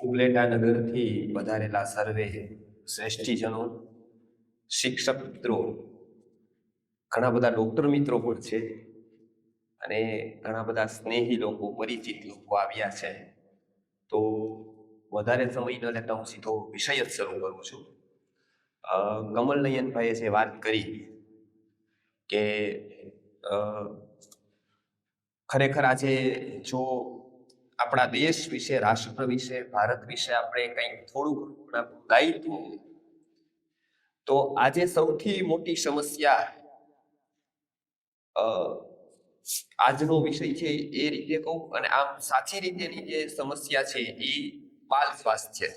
ઉપલેટા નગરથી પધારેલા સર્વે શ્રેષ્ઠીજનો, શિક્ષક મિત્રો, ઘણા બધા ડોક્ટર મિત્રો પણ છે અને ઘણા બધા સ્નેહી લોકો, પરિચિત લોકો આવ્યા છે. તો વધારે સમય ન લેતા હું સીધો વિષય જ શરૂ કરું છું. કમલનયનભાઈએ જે વાત કરી કે ખરેખર આજે જો આપણા દેશ વિશે, રાષ્ટ્ર વિશે, ભારત વિશે આપણે કંઈક થોડું દાયિત્વ, તો આજે સૌથી મોટી સમસ્યા આજનો વિષય છે એ રીતે કહું, અને આમ સાચી રીતેની જે સમસ્યા છે એ બાલ સ્વાસ્થ્ય.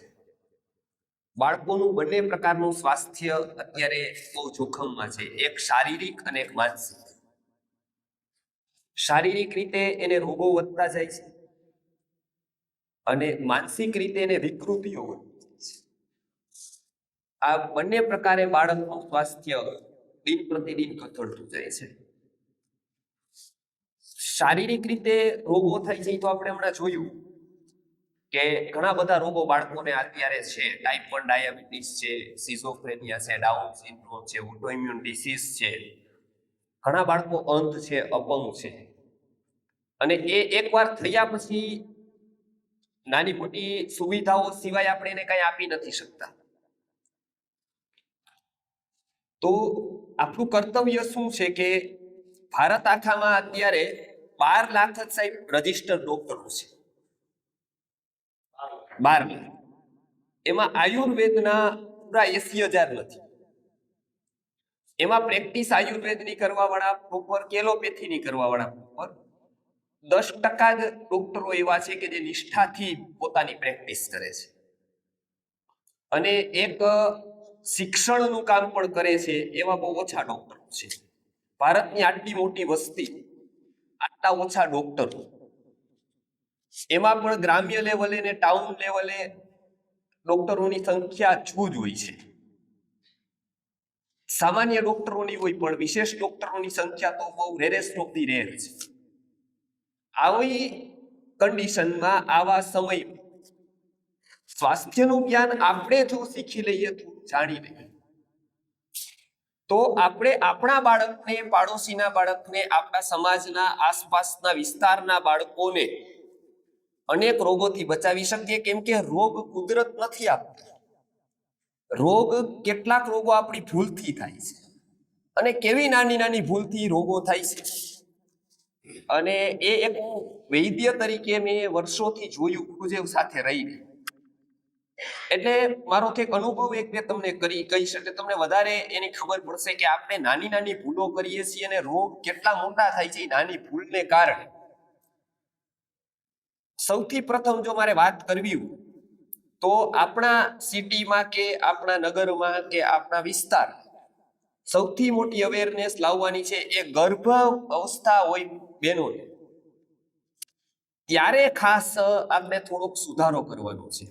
બાળકોનું બંને પ્રકારનું સ્વાસ્થ્ય અત્યારે બહુ જોખમમાં છે, એક શારીરિક અને એક માનસિક. શારીરિક રીતે એને રોગો વધતા જાય છે અને માનસિક રીતે એને વિકૃતિઓ વધતી જાય છે. આ બંને પ્રકારે બાળકનું સ્વાસ્થ્ય દિન પ્રતિદિન કથળતું જાય છે. શારીરિક રીતે રોગો થાય છે તો આપણે હમણાં જોયું કે ઘણા બધા રોગો બાળકોને અત્યારે છે. ટાઈપ 1 ડાયાબિટીસ છે, સિઝોફ્રેનિયા છે, ડાઉન સિન્ડ્રોમ છે, ઓટોઇમ્યુન ડિસીઝ છે. ઘણા બાળકો અંધ છે, અપંગ છે, અને એ એકવાર થયા પછી નાની મોટી સુવિધાઓ સિવાય આપણે એને કઈ આપી નથી શકતા. તો આપણું કર્તવ્ય શું છે કે ભારત આખામાં અત્યારે 12 લાખ જ સાહેબ રજિસ્ટર્ડ ડોક્ટરો છે. 12 લાખ. એમાં આયુર્વેદના પૂરા 80,000 નથી. એમાં પ્રેક્ટિસ આયુર્વેદની કરવા વાળા પ્રોપર, કેલોપેથીની કરવા વાળા પ્રોપર 10% જ ડોક્ટરો એવા છે કે જે નિષ્ઠાથી પોતાની પ્રેક્ટિસ કરે છે અને એક શિક્ષણનું કામ પણ કરે છે. એવા બહુ ઓછા ડોક્ટરો છે. ભારતની આટલી મોટી વસ્તી, આટલા ઓછા ડોક્ટરો, એમાં પણ ગ્રામ્ય લેવલે ને ટાઉન લેવલે ડોક્ટરોની સંખ્યા જુજ હોય છે. સામાન્ય ડોક્ટરોની હોય પણ વિશેષ ડોક્ટરોની સંખ્યા તો બહુ રેરેસ્ટ ઓફ ધી રેર છે. આવી કન્ડિશનમાં, આવા સમય, સ્વાસ્થ્યનું જ્ઞાન આપણે જો શીખી લઈએ, જાણી લઈએ, તો આપણે આપણા બાળકને, પાડોશીના બાળકને, આપણા સમાજના આસપાસના વિસ્તારના બાળકોને અનેક રોગોથી બચાવી શકીએ. કેમ કે રોગ કુદરત નથી આપતી. રોગ, કેટલાક રોગો આપણી ભૂલથી થાય છે, અને કેવી નાની નાની ભૂલથી રોગો થાય છે. અને એ એક વૈદ્ય તરીકે મેં વર્ષોથી જોયું, ગુરુદેવ સાથે રહીને. એટલે મારો એક અનુભવ એક બે તમને કહી શકે, તમને વધારે એની ખબર પડશે કે આપણે નાની નાની ભૂલો કરીએ છીએ અને રોગ કેટલા મોટા થાય છે એ નાની ભૂલને કારણે. સૌથી પ્રથમ જો મારે વાત કરવી હોય તો આપણા સિટીમાં કે આપણા નગરમાં કે આપણા વિસ્તાર, સૌથી મોટી અવેરનેસ લાવવાની છે એ ગર્ભ અવસ્થા હોય બહેનોને, ત્યારે ખાસ આપણે થોડોક સુધારો કરવાનો છે.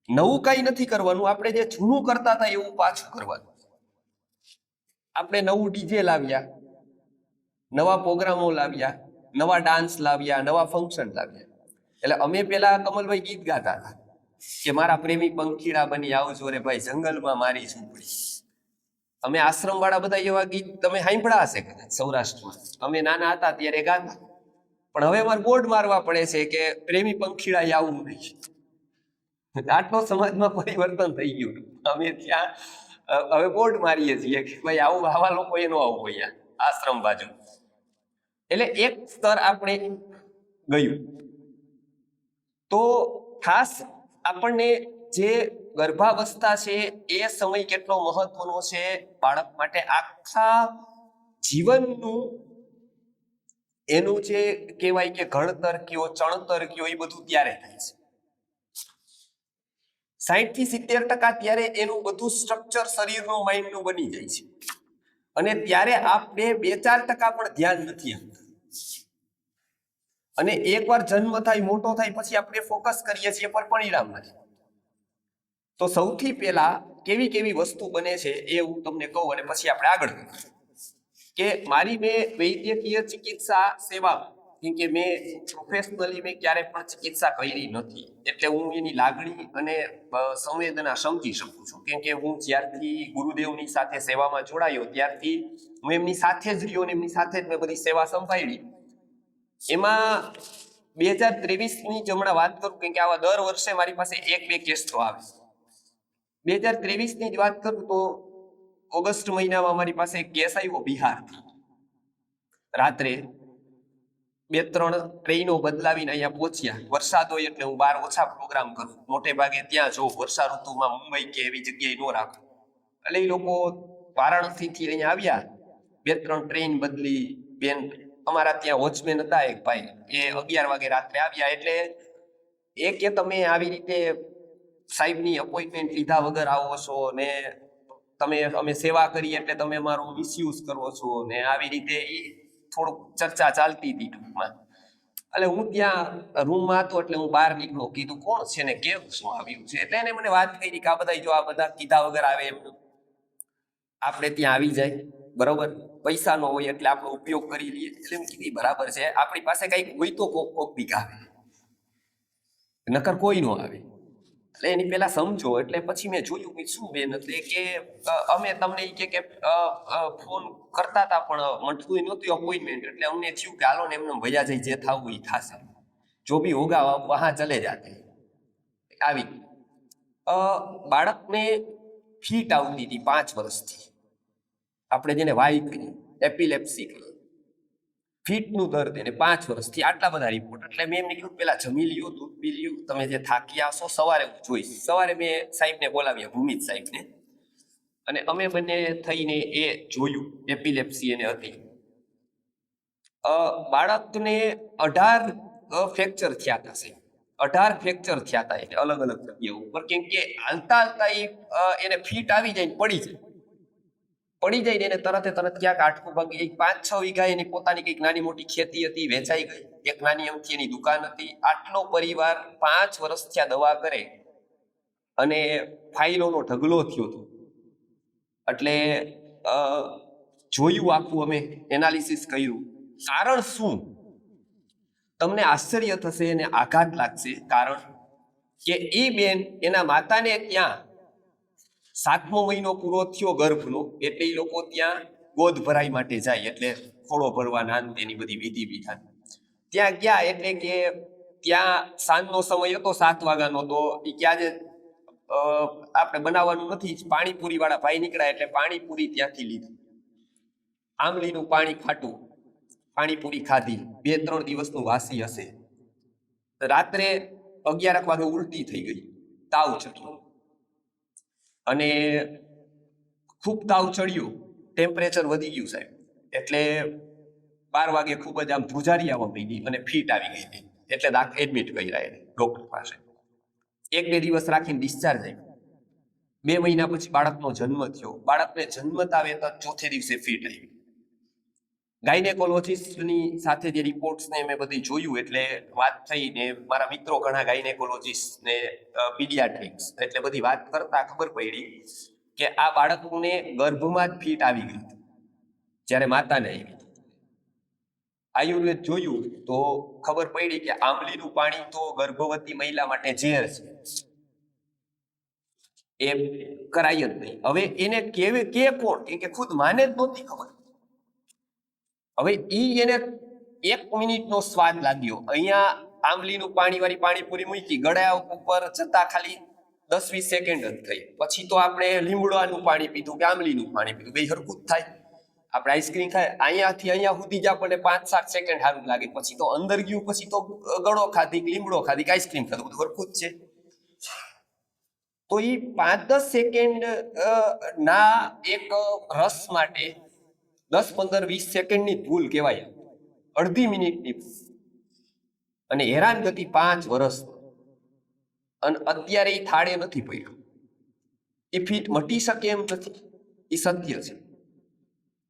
નવું કઈ નથી કરવાનું, આપણે જે જૂનું કરતા હતા એવું પાછું કરવાનું. આપણે નવું ડીજે લાવ્યા, નવા પ્રોગ્રામો લાવ્યા, નવા ડાન્સ લાવ્યા, નવા ફંક્શન લાવ્યા. એટલે અમે પેલા કમલભાઈ ગીત ગાતા હતા કે મારા પ્રેમી પંખીડા બની આવજો રે ભાઈ જંગલમાં મારી ઝૂંપડી. અમે આશ્રમ વાળા બધા એવા ગીત તમે સાંભળ્યા હશે કદાચ સૌરાષ્ટ્રમાં. અમે નાના હતા ત્યારે ગાતા, પણ હવે અમારે બોર્ડ મારવા પડે છે કે પ્રેમી પંખીડા આવું નહીં. આટલો સમાજમાં પરિવર્તન થઈ ગયું. અમે ત્યાં હવે બોર્ડ મારીએ છીએ કે ભાઈ આવું, આવા લોકો એનો આવું અહીંયા આશ્રમ બાજુ. એટલે એક સ્તર આપણે ગયું. તો ખાસ આપણને જે ગર્ભાવસ્થા છે એ સમય કેટલો મહત્વનો છે બાળક માટે. આખા જીવનનું એનું જે કહેવાય કે ઘડતર કયો, ચણતર કયો, એ બધું ત્યારે થાય છે. 60 થી 70% ત્યારે એનું બધું સ્ટ્રક્ચર શરીરનું, માઇન્ડનું બની જાય છે, અને ત્યારે આપણે 2-4% પણ ધ્યાન નથી આપતા. અને એકવાર જન્મ થાય, મોટો થાય, પછી આપણે ફોકસ કરીએ છીએ પણ પરિણામ નથી. તો સૌથી પહેલા કેવી કેવી વસ્તુ બને છે એ હું તમને કહું અને પછી આપણે આગળ કે મારી મેં વૈદ્યકીય ચિકિત્સા સેવા કેમ કે મેં પ્રોફેશનલી મેં ક્યારે પણ ચિકિત્સા કરી નથી, એટલે હું એની લાગણી અને સંવેદના સમજી શકું છું. કેમ કે હું જ્યારથી ગુરુદેવની સાથે સેવામાં જોડાયો ત્યારથી હું એમની સાથે જ રહ્યો અને એમની સાથે જ મેં બધી સેવા સંભાળી. એમાં 2023ની જ હમણાં વાત કરું, કેમ કે આવા દર વર્ષે મારી પાસે 1-2 કેસ તો આવે. 2023ની જ વાત કરું તો ઓગસ્ટ મહિનામાં મારી પાસે એક કેસ આવ્યો બિહારથી. રાત્રે 2-3 ટ્રેનો બદલાવીને અહીંયા પહોંચ્યા. વરસાદ હોય એટલે હું બહાર ઓછા પ્રોગ્રામ કરું, મોટે ભાગે ત્યાં જો વર્ષા ઋતુમાં મુંબઈ કે એવી જગ્યાએ ન રાખું. એટલે એ લોકો વારાણસીથી અહીંયા આવ્યા, 2-3 ટ્રેન બદલી. બેન અમારા ત્યાં વોચમેન હતા એક ભાઈ, એ 11 વાગે રાત્રે આવ્યા. એટલે એ કે તમે આવી રીતે સાહેબની અપોઇન્ટમેન્ટ લીધા વગર આવો છો ને અમે સેવા કરી એટલે તમે અમારો મિસયુઝ કરો છો ને આવી રીતે થોડુંક ચર્ચા ચાલતી હતી ટૂંકમાં. એટલે હું ત્યાં રૂમમાં હતો એટલે હું બહાર નીકળો, કીધું કોણ છે ને કેવું શું આવ્યું છે. એટલે એને મને વાત કરી કે આ બધા જો આ બધા કીધા વગર આવે એમ આપણે ત્યાં આવી જાય, બરોબર, પૈસા નો હોય એટલે આપણો ઉપયોગ કરી લઈએ. એટલે એમ કીધી બરાબર છે, આપણી પાસે કઈક હોય તો કોક બીક આવે, નકર કોઈ નો આવે. એટલે એની પેલા સમજો. એટલે પછી મેં જોયું કે શું બેન, એટલે કે અમે તમને કે ફોન કરતા હતા પણ મળતું નહોતું અપોઇન્ટમેન્ટ, એટલે અમને થયું કે હાલો ને એમને ભૈયા જઈ જે થવું એ થશે, જો બી હોગા વહાં ચલે જાતે. આવી બાળકને ફીટ આવતી હતી 5 વર્ષથી, આપણે જેને વાઈ કહીએ, એપિલેપ્સી કહીએ, ફીટનું દર્દ એને 5 વર્ષથી. આટલા બધા રિપોર્ટ. એટલે મેં એમને કીધું પેલા જમી લ્યો, દૂધ પી લ્યો, તમે જે થાકી આવશો સવારે હું જોઈશ. સવારે મેં સાહેબને બોલાવ્યા, ભૂમિત સાહેબને, અને અમે બંને થઈને એ જોયું. એપિલેપ્સી એને હતી. બાળકને 18 ફ્રેક્ચર થયા હતા સાહેબ, 18 ફ્રેક્ચર થયા હતા એટલે અલગ અલગ જગ્યાઓ ઉપર. કેમ કે હાલતા હાલતા એને ફીટ આવી જાય, પડી જાય ને એને તરત ક્યાંક આટકું ભાગી. 5-6 વીઘા એની પોતાની કંઈક નાની મોટી ખેતી હતી, વેચાઈ ગઈ. એક નાની અમથી એની દુકાન હતી. આટલો પરિવાર 5 વર્ષ થયા દવા કરે અને ફાઇલોનો ઢગલો થયો હતો. એટલે જોયું આખું, અમે એનાલિસિસ કર્યું. કારણ શું? તમને આશ્ચર્ય થશે અને આઘાત લાગશે. કારણ કે એ બેન એના માતાને ત્યાં 7મો મહિનો પૂરો થયો ગર્ભનો, એટલે એ લોકો ત્યાં ગોદ ભરાઈ માટે જાય, એટલે ખોળો ભરવાના એની બધી વિધિ વિધાન. ત્યાં ગયા એટલે કે ત્યાં સાંજનો સમય હતો, 7 વાગ્યાનો. તો એ ક્યાં જે આપણે બનાવવાનું નથી, પાણીપુરી વાળા ભાઈ નીકળ્યા એટલે પાણીપુરી ત્યાંથી લીધી. આંબલીનું પાણી ખાટું, પાણીપુરી ખાધી. 2-3 દિવસનું વાસી હશે. રાત્રે 11 વાગે ઉલટી થઈ ગઈ, તાવ ચડ્યો, અને ખૂબ તાવ ચડ્યો, ટેમ્પરેચર વધી ગયું સાહેબ. એટલે 12 વાગે ખૂબ જ આમ ધ્રુજારી આવવા માંડી અને ફીટ આવી ગઈ હતી. એટલે એડમિટ કર્યા એને ડોક્ટર પાસે. 1-2 દિવસ રાખીને ડિસ્ચાર્જ આવ્યો. 2 મહિના પછી બાળકનો જન્મ થયો. બાળકને જન્મતા આવે તો 4થે દિવસે ફીટ આવી. ગાયનેકોલોજીસ્ટની સાથે જે રિપોર્ટ્સ ને મેં બધી જોયું, એટલે વાત થઈ ને મારા મિત્રો ઘણા ગાયનેકોલોજીસ્ટ ને પીડિયાટ્રિક્સ, એટલે બધી વાત કરતા ખબર પડી કે આ બાળકને ગર્ભમાં જ ફીટ આવી ગઈ જ્યારે માતાને આવી. આયુર્વેદ જોયું તો ખબર પડી કે આંબલીનું પાણી તો ગર્ભવતી મહિલા માટે ઝેર છે, એ કરાય જ નહીં. હવે એને કે કોણ? કે ખુદ માને જ નહોતી ખબર. હવે એને 1 મિનિટનો સ્વાદ લાગ્યો. અહીંયા આંબલીનું પાણી વાળી પાણીપુરી મૂકી, ગળા ઉપર જતા ખાલી 10-20 સેકન્ડ જ થઈ. પછી તો આપણે લીમડાનું પાણી પીધું કે આંબલીનું પાણી પીધું, બે હરખું જ થાય. આપણે આઈસ્ક્રીમ ખાય, અહીંયાથી અહીંયા સુધી જ આપણને 5-7 સેકન્ડ સારું લાગે. પછી તો અંદર ગયું, પછી તો ગળો ખાધી, લીમડો ખાધી કે આઈસ્ક્રીમ ખાધું, બધું હરખું જ છે. તો એ 5-10 સેકન્ડ ના એક રસ માટે 10-15-20 સેકન્ડની ભૂલ કહેવાય, અડધી મિનિટની. અને હેરાનગતિ 5 વર્ષ. અને અત્યારે એ થાળે નથી પડ્યું. એ ફીટ મટી શકે એમ નથી, એ સત્ય છે.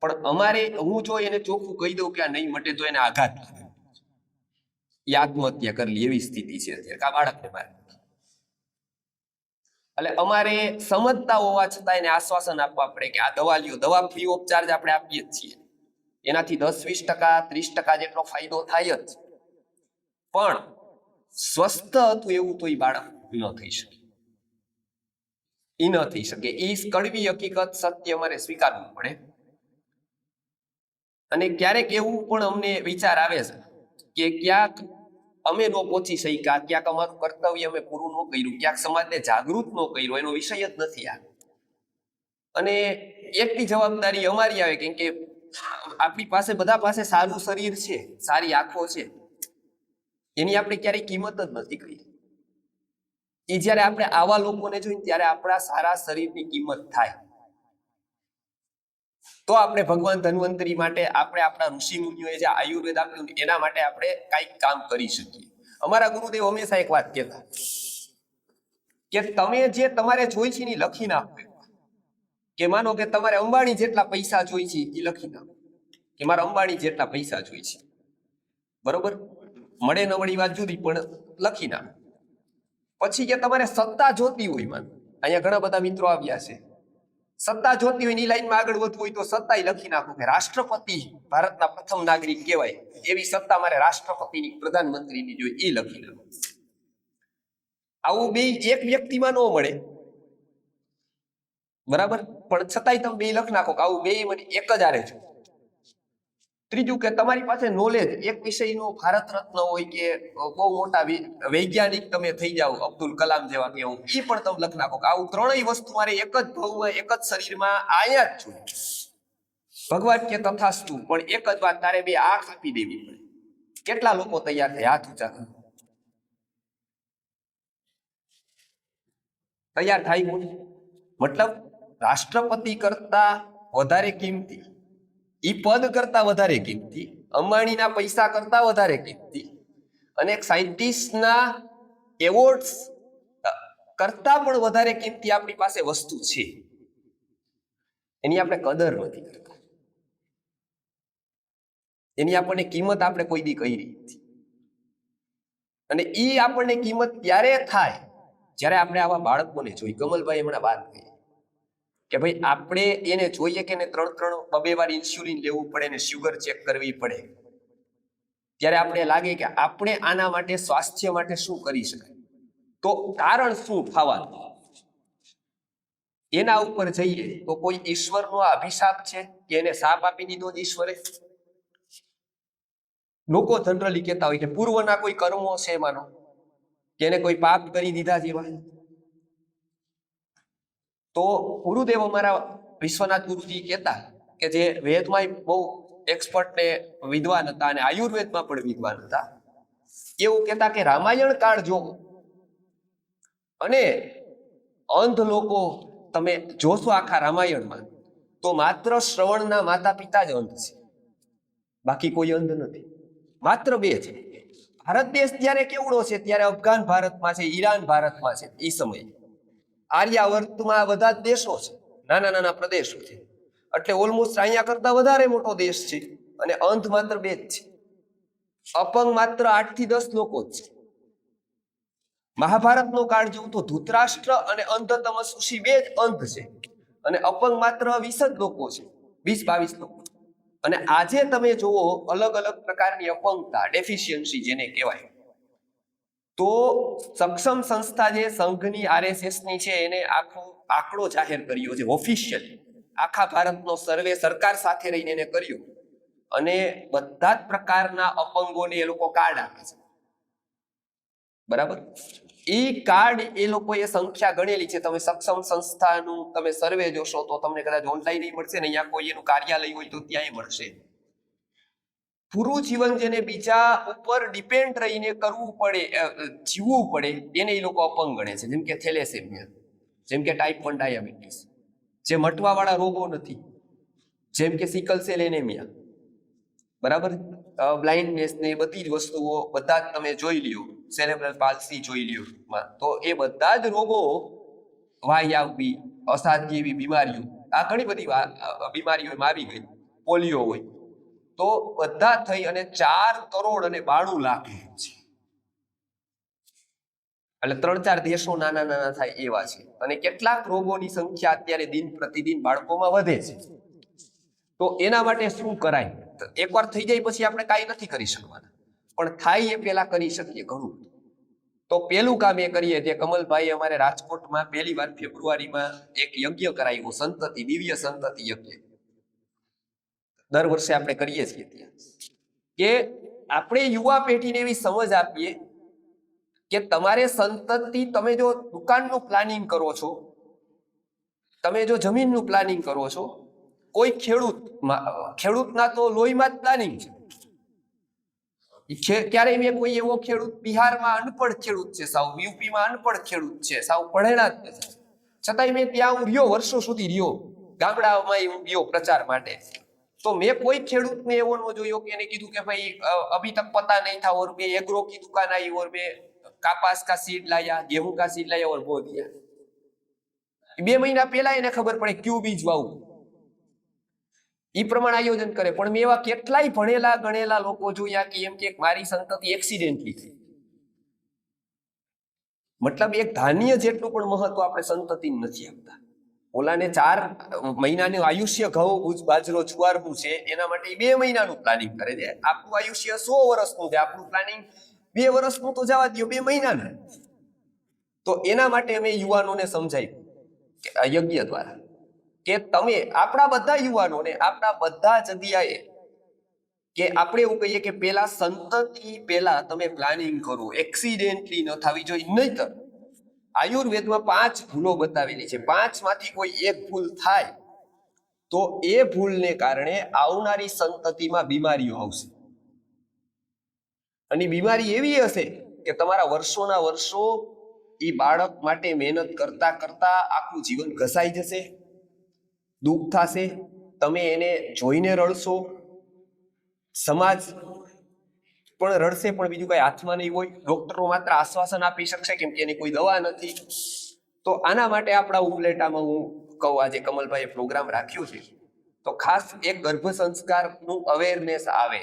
પણ અમારે, હું જો એને ચોખ્ખું કહી દઉં કે આ નહીં મટે તો એને આઘાત લાગે, એ આત્મહત્યા કરી લે એવી સ્થિતિ છે અત્યારે આ બાળકને મારે. એટલે અમારે સમજતા હોવા છતાં એને આશ્વાસન આપવા પડે કે આ દવા લ્યો. દવા ફ્રી ઓફ ચાર્જ આપણે આપીએ જ છીએ. એનાથી 10-20%, 30% જેટલો ફાયદો થાય જ. પણ સ્વસ્થ હતું એવું તો એ બાળક ન થઈ શકે. એ ન થઈ શકે. એ કડવી હકીકત સત્ય અમારે સ્વીકારવું પડે. અને ક્યારેક એવું પણ અમને વિચાર આવે છે કે ક્યાંક અમે ન પહોંચી શક્યા, ક્યાંક અમારું કર્તવ્ય અમે પૂરું ન કર્યું, ક્યાંક સમાજને જાગૃત ન કર્યો, એનો વિષય જ નથી આ. અને એકની જવાબદારી અમારી આવે, કેમ કે આપણી પાસે બધા પાસે સારું શરીર છે, સારી આંખો છે, એની આપણે ક્યારેય કિંમત જ નથી કરી. એ જ્યારે આપણે આવા લોકોને જોઈને ત્યારે આપણા સારા શરીરની કિંમત થાય. તો આપણે ભગવાન ધન્વંતરી માટે, આપણે આપણા ઋષિ મુનિઓએ જે આયુર્વેદ આપ્યું એના માટે આપણે કાંઈક કામ કરી શકીએ. અમારા ગુરુદેવ હંમેશા એક વાત કહેતા કે તમે જે તમારે જોઈ છે એ લખી નાખો. કે માનો કે તમારે અંબાણી જેટલા પૈસા જોઈ છે એ લખી નાખો, કે મારા અંબાણી જેટલા પૈસા જોઈ છે. બરોબર, મળે ન મળી વાત જુદી, પણ લખી નાખો. પછી કે તમારે સત્તા જોતી હોય, માનો અહીંયા ઘણા બધા મિત્રો આવ્યા છે, સત્તા જોતી હોય, એની લાઈનમાં આગળ વધવું હોય તો સત્તા લખી નાખો કે રાષ્ટ્રપતિ, ભારતના પ્રથમ નાગરિક કહેવાય એવી સત્તા મારે રાષ્ટ્રપતિની, પ્રધાનમંત્રીની જોઈએ, એ લખી નાખો. આવું બે એક વ્યક્તિમાં ન મળે, બરાબર, પણ છતાંય તમે બે લખી નાખો કે આવું બે મને એક જ આરે છે. ત્રીજું કે તમારી પાસે નોલેજ એક વિષયનો ભારત રત્ન હોય કે બહુ મોટા વૈજ્ઞાનિક તમે થઈ જાઓ, અબ્દુલ કલામ જેવા કે હું, એ પણ તમે લખી નાખો કે આવું ત્રણેય વસ્તુ મારે એક જ ભાવમાં, એક જ શરીરમાં આયા જ જોઈએ. ભગવાન કે તથાસ્તુ, પણ એક જ વાત, તારે બે આંખ આપી દેવી પડે. કેટલા લોકો તૈયાર થાય? હાથ ઊંચા કરો. તૈયાર થાય કોણ? મતલબ રાષ્ટ્રપતિ કરતા વધારે કિંમતી, ઈ પદ કરતા વધારે કિંમતી, અંબાણીના પૈસા કરતા વધારે કિંમતી, અને એક સાયન્ટિસ્ટના એવોર્ડ્સ કરતા પણ વધારે કિંમતી આપણી પાસે વસ્તુ છે. એની આપણે કદર નથી કરતા, એની આપણને કિંમત આપણે કોઈ દી કરી નથી. અને ઈ આપણને કિંમત ત્યારે થાય જ્યારે આપણે આવા બાળકોને જોઈ. કમલભાઈ હમણાં વાત કરી કે ભાઈ આપણે એને જોઈએ કે 3-3 વાર ઇન્સ્યુલિન લેવું પડે ને શુગર ચેક કરવી પડે, ત્યારે આપણે લાગે કે આપણે આના માટે, સ્વાસ્થ્ય માટે શું કરી શકાય, તો કારણ શું થવાનું, એના ઉપર જઈએ તો કોઈ ઈશ્વરનો અભિશાપ છે કે એને શાપ આપી દીધો જ ઈશ્વરે? લોકો જનરલી કહેતા હોય કે પૂર્વના કોઈ કર્મો છે, માનો કે એને કોઈ પાપ કરી દીધા જેવા. તો ગુરુદેવ અમારા વિશ્વનાથ ગુરુજી કહેતા કે જે વેદમાં બહુ એક્સપર્ટ ને વિદ્વાન હતા અને આયુર્વેદમાં પણ વિદ્વાન હતા, એવું કહેતા કે રામાયણ કાળ જોવો અને અંધ લોકો તમે જોશો આખા રામાયણમાં, તો માત્ર શ્રવણના માતા પિતા જ અંધ છે, બાકી કોઈ અંધ નથી. માત્ર બે છે. ભારત દેશ ત્યારે કેવડો છે, ત્યારે અફઘાન ભારતમાં છે, ઈરાન ભારતમાં છે, એ સમયે આર્યાવર્તમાં બધા જ દેશો છે, નાના નાના પ્રદેશો છે, એટલે ઓલમોસ્ટ અહીંયા કરતા વધારે મોટો દેશ છે. અને અંધ માત્ર બે જ છે, અપંગ માત્ર 8 થી 10 લોકો જ છે. મહાભારતનો કાળ જોઉં તો ધૃતરાષ્ટ્ર અને અંધતમસ્સુષિ બે જ અંધ છે, અને અપંગ માત્ર 20 જ લોકો છે, 20-22 લોકો. અને આજે તમે જુઓ અલગ અલગ પ્રકારની અપંગતા, ડેફિશિયન્સી જેને કહેવાય, તો સક્ષમ સંસ્થા જે સંઘની RSSની છે, એને આખો આંકડો જાહેર કર્યો છે ઓફિશિયલી, આખા ભારતનો સર્વે સરકાર સાથે રહીને એને કર્યો, અને બધા જ પ્રકારના અપંગોને એ લોકો કાર્ડ આપે છે. બરાબર, એ કાર્ડ એ લોકોએ સંખ્યા ગણેલી છે. તમે સક્ષમ સંસ્થાનું તમે સર્વે જોશો તો તમને કદાચ ઓનલાઈન મળશે ને, અહીંયા કોઈ એનું કાર્યાલય હોય તો ત્યાંય મળશે. પૂરું જીવન જેને બીજા ઉપર ડિપેન્ડ રહીને કરવું પડે, જીવવું પડે, એને એ લોકો અપંગ ગણે છે. જેમ કે થેલેસેમિયા, જેમ કે ટાઈપ 1 ડાયાબિટીસ, જે મટવાવાળા રોગો નથી, જેમ કે સિકલ સેલ એનેમિયા, બરાબર, બ્લાઇન્ડનેસ ને બધી જ વસ્તુઓ બધા જ તમે જોઈ લ્યો, સેરેબ્રલ પાલ્સી જોઈ લ્યો, તો એ બધા જ રોગો, વાઈ આવવી, અસાધ્ય એવી બીમારીઓ, આ ઘણી બધી બીમારીઓમાં આવી ગઈ, પોલિયો હોય, તો બધા થઈ અને 4,92,00,000 છે. એટલે 3-4 દેશો નાના નાના થાય એવા છે. અને કેટલાક રોગોની સંખ્યા અત્યારે દિન પ્રતિદિન બાળકોમાં વધે છે. તો એના માટે શું કરાય? એકવાર થઈ જાય પછી આપણે કાંઈ નથી કરી શકવાના. પણ થાય એ પેલા કરી શકીએ ઘણું. તો પેલું કામ એ કરીએ જે કમલભાઈ અમારે રાજકોટમાં પહેલી વાર ફેબ્રુઆરીમાં એક યજ્ઞ કરાયું, સંતતિ, દિવ્ય સંતતિ યજ્ઞ. દર વર્ષે આપણે કરીએ છીએ ત્યાં, કે આપણે યુવા પેઢીને એવી સમજ આપીએ કે તમારે સંતતિ, તમે જો દુકાનનું પ્લાનિંગ કરો છો, તમે જો જમીનનું પ્લાનિંગ કરો છો, કોઈ ખેડૂતના તો લોહીમાં જ પ્લાનિંગ છે. ક્યારેય મેં કોઈ એવો ખેડૂત, બિહારમાં અનપઢ ખેડૂત છે, સાવ યુપીમાં અનપઢ ખેડૂત છે, સાવ ભણેલા જ નથી, છતાંય મેં ત્યાં હું રહ્યો, વર્ષો સુધી રહ્યો, ગામડામાં હું ગયો પ્રચાર માટે. તો મેં કોઈ ખેડૂતને એવો ન જોયો કે એને કીધું કે ભાઈ અભી તક પતા નહીં था और मैं एग्रो की दुकान आई और मैं कपास का सीड लाया, गेहूं का सीड लाया और बो दिया. 2 મહિના પહેલા એને ખબર પડે ક્યુ બીજ વાવું, એ પ્રમાણે આયોજન કરે. પણ મેં એવા કેટલાય ભણેલા ગણેલા લોકો જોયા કે એમ કે મારી સંતતિ એક્સિડેન્ટલી થઈ. મતલબ એક ધાન્ય જેટલું પણ મહત્વ આપણે સંતતિને નથી આપતા. ઓલાને 4 મહિનાનું આયુષ્ય ઘઉં, બાજરો, જુવારનું છે, એના માટે 2 મહિનાનું પ્લાનિંગ કરે છે. આપણું આયુષ્ય 100 વર્ષનું છે, આપણું પ્લાનિંગ 2 વર્ષનું તો જવા દો, 2 મહિનાનું. તો એના માટે અમે યુવાનોને સમજાવ્યું કે યજ્ઞ દ્વારા કે તમે આપણા બધા યુવાનોને આપણા બધા જગ્યાએ કે આપણે એવું કહીએ કે પેલા સંતતિ પેલા તમે પ્લાનિંગ કરો, એક્સિડેન્ટલી ન થવી જોઈએ. નહીતર આયુર્વેદમાં 5 ભૂલો બતાવેલી છે, 5 માંથી કોઈ એક ભૂલ થાય તો એ ભૂલને કારણે આવનારી સંતતિમાં બીમારીઓ આવશે. અને બીમારી એવી હશે કે તમારા વર્ષોના વર્ષો એ બાળક માટે મહેનત કરતા કરતા આખું જીવન ઘસાઈ જશે, દુઃખ થશે, તમે એને જોઈને રડશો, સમાજ પણ રડશે, પણ બીજું કઈ હાથમાં નહીં હોય. ડોક્ટરો માત્ર આશ્વાસન આપી શકશે કેમ કે એની કોઈ દવા નથી. તો આના માટે આપણા ઉપલેટામાં હું કહું, આજે કમલભાઈએ પ્રોગ્રામ રાખ્યો છે તો ખાસ એક ગર્ભ સંસ્કારનું અવેરનેસ આવે.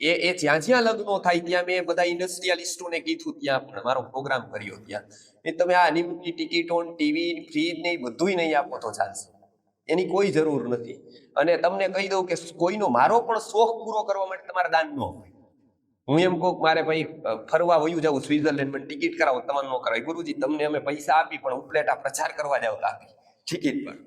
એ જ્યાં જ્યાં લગ્નો થાય ત્યાં મેં બધા ઇન્ડસ્ટ્રીયાલિસ્ટોને કીધું, ત્યાં પણ મારો પ્રોગ્રામ કર્યો. ત્યાં તમે આ નિમની ટિકિટો, ટીવી, ફ્રીજ ને બધું નહીં આપો તો ચાલશે, એની કોઈ જરૂર નથી. અને તમને કહી દઉં કે કોઈનો મારો પણ શોખ પૂરો કરવા માટે તમારે દાન ન હોય. હું એમ કહું મારે ભાઈ ફરવા વયું જવું સ્વિટ્ઝરલેન્ડ, ટિકિટ કરાવો, તમારે ન કરાવી. ગુરુજી તમને અમે પૈસા આપી પણ ઉપલેટા પ્રચાર કરવા જાવ આપી ટિકિટ પણ,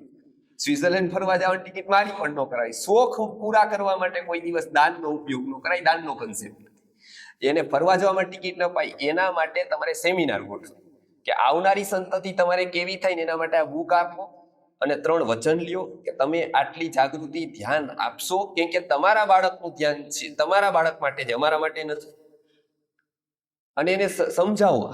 સ્વિટ્ઝરલેન્ડ ફરવા જવાની ટિકિટ મારી પણ ન કરાવી. શોખ પૂરા કરવા માટે કોઈ દિવસ દાનનો ઉપયોગ ન કરાય, દાનનો કન્સેપ્ટ નથી. એને ફરવા જવામાં ટિકિટ ન પાય એના માટે તમારે સેમિનાર ગોઠવો કે આવનારી સંતતિ તમારે કેવી થાય ને એના માટે આ બુક આપો અને 3 વચન લ્યો કે તમે આટલી જાગૃતિ ધ્યાન આપશો, કેમ કે તમારા બાળકનું ધ્યાન છે, તમારા બાળક માટે જ, અમારા માટે નથી. અને એને સમજાવો.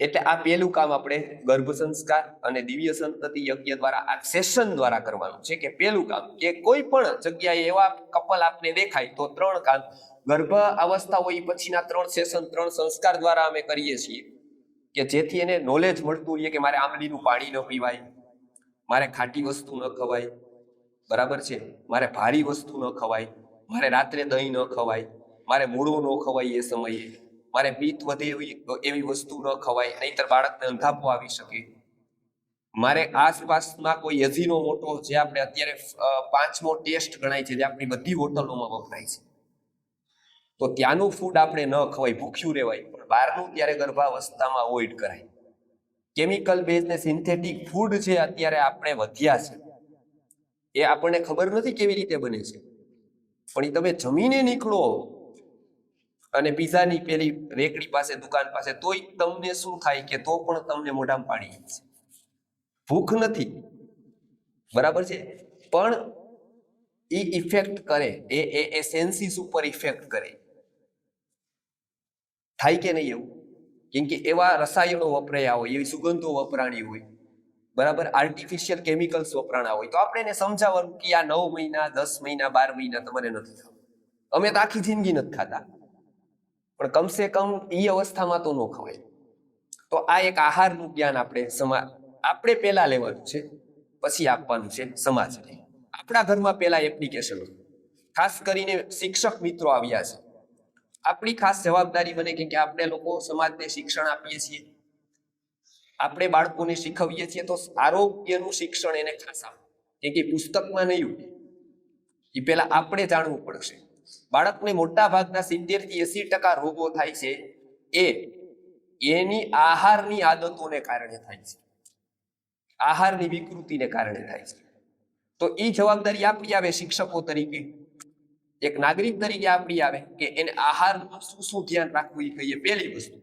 એટલે આ પહેલું કામ આપણે ગર્ભ સંસ્કાર અને દિવ્ય સંતતિ યજ્ઞ દ્વારા આ સેશન દ્વારા કરવાનું છે. કે પહેલું કામ કે કોઈ પણ જગ્યાએ એવા કપલ આપને દેખાય તો 3 કામ ગર્ભ અવસ્થા હોય પછીના 3 સેશન, 3 સંસ્કાર દ્વારા અમે કરીએ છીએ કે જેથી એને નોલેજ મળતું રહીએ કે મારે આંબલીનું પાણી ન પીવાય, મારે ખાટી વસ્તુ ન ખવાય, બરાબર છે, મારે ભારી વસ્તુ ન ખવાય, મારે રાત્રે દહીં ન ખવાય, મારે મૂળો ન ખવાય, એ સમયે મારે પિત્ત વધે એવી વસ્તુ ન ખવાય, નહીતર બાળકને અંધાપો આવી શકે. મારે આસપાસમાં કોઈ એઝીનો મોટો, જે આપણે અત્યારે 5મો ટેસ્ટ ગણાય છે, જે આપણી બધી હોટલોમાં વપરાય છે, તો ત્યાંનું ફૂડ આપણે ન ખવાય, ભૂખ્યું રહેવાય. પણ બહારનું ત્યારે ગર્ભાવસ્થામાં અવોઇડ કરાય. કેમિકલ બેઝ ને સિન્થેટિક ફૂડ છે અત્યારે આપણે વધ્યા છે, એ આપણને ખબર નથી કેવી રીતે બને છે, પણ એ તમે જમીને નીકળો અને પીઝાની પેલી રેકડી પાસે, દુકાન પાસે, તોય તમને શું થાય કે તો પણ તમને મોઢામાં પાણી આવે છે. ભૂખ નથી, બરાબર છે, પણ એ ઇફેક્ટ કરે, એ સેન્સીસ ઉપર ઇફેક્ટ કરે. થાય કે નહીં એવું? કેમ કે એવા રસાયણો વપરાયા હોય, એવી સુગંધો વપરાણી હોય, બરાબર, આર્ટિફિશિયલ કેમિકલ્સ વપરાણા હોય. તો આપણે એને સમજાવવાનું કે આ 9 મહિના, 10 મહિના, 12 મહિના તમારે નથી ખાવું. અમે તો આખી જિંદગી નથી ખાતા, પણ કમસે કમ એ અવસ્થામાં તો ન ખવાય. તો આ એક આહારનું જ્ઞાન આપણે પહેલા લેવાનું છે, પછી આપવાનું છે સમાજને. આપણા ઘરમાં પહેલા એપ્લિકેશન, ખાસ કરીને શિક્ષક મિત્રો આવ્યા છે, આપણી ખાસ જવાબદારી બને કે આપણે લોકો સમાજને શિક્ષણ આપીએ છીએ, આપણે બાળકોને શીખવીએ છીએ, તો આરોગ્યનું શિક્ષણ એને ખાસ આપવું. કેમ કે પુસ્તકમાં નહીં ઉઠે, એ પહેલા આપણે જાણવું પડશે. બાળકને મોટા ભાગના 70 થી 80% રોગો થાય છે એની આહારની આદતોને કારણે થાય છે, આહારની વિકૃતિને કારણે થાય છે. તો એ જવાબદારી આપણી આવે શિક્ષકો તરીકે, એક નાગરિક તરીકે આપણી આવે કે એને આહારનું શું ધ્યાન રાખવું એ કહીએ. પહેલી વસ્તુ,